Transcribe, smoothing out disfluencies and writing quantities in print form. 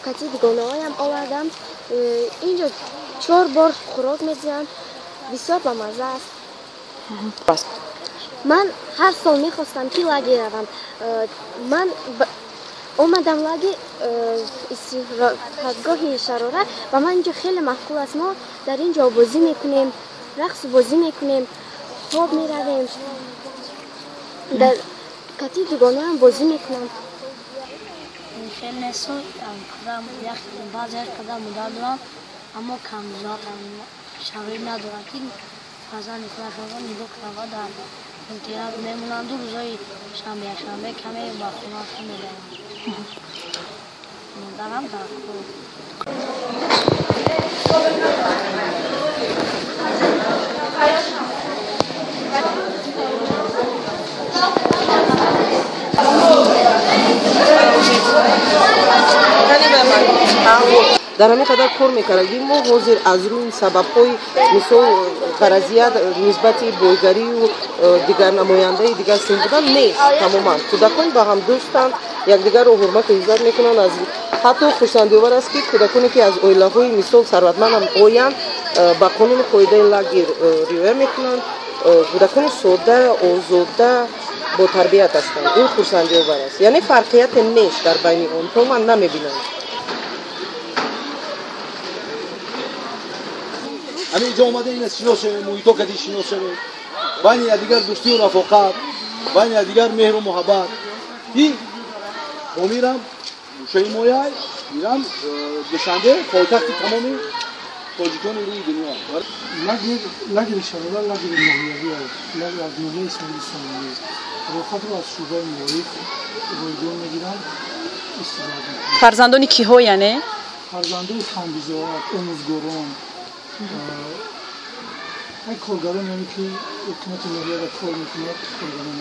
کتی دیگونه‌هایم آوردم. اینجا 4 بار خوراک می‌دیم. بسیار بامزه است. من هر سال می‌خواستم که لاگی روم. من اومدم لاگی استراحتگاه شرارت و من اینجا خیلی معقول است. ما در اینجا بازی می‌کنیم، رقص بازی می‌کنیم، خواب می‌رویم. در کتی دیگونه‌ام بازی می‌کنم. خیلی نسوی قدم یک بعضی قدم دادم اما کم زیادم شوی ندارم که مثلا نفرشون نگاه کنم در امتحان میمونند و روزای شنبه کمی با خونه می‌روم. دارم در در همین قدر کار میکردیم ما حاضر از روی این سبب‌های مثل غرضیت نسبت بویگری و دیگر نماینده دیگر سین بودن نیست. تماما کودکان با هم دوستند، یکدیگر رو حرمت و عزت میکنن. از حتی خوشایندآور است که کودکانی که از عائله‌های مثل ثروتمند هم آیند با قانون قاعده لاگ رعایت میکنند. کودکان ساده آزاده با تربیت هستند. این خوشایندآور است. یعنی فرقیت نیست در بین آنها من نمیبینم. همین اینجا اومده این از شناس محیطا کدی شناس شده بین دیگر دوستی و رفاقت بین دیگر مهر و محبت این ما میرم شهی مایه میرم دشنده پایتخت تمامی تاجیکان روی دنیا لگی شرارت لگی ماهیوی است لگی از نوعی اسماعیلی سامیلی است رفاقت رو از شعبه معارف رویدون میگیرم استفاده میکنم. فرزندانی کیها یعنی؟ فرزندان خانبیزات، اموزگاران این کارگران یعنی که حکومت ناحیه را کار میکنه کارگران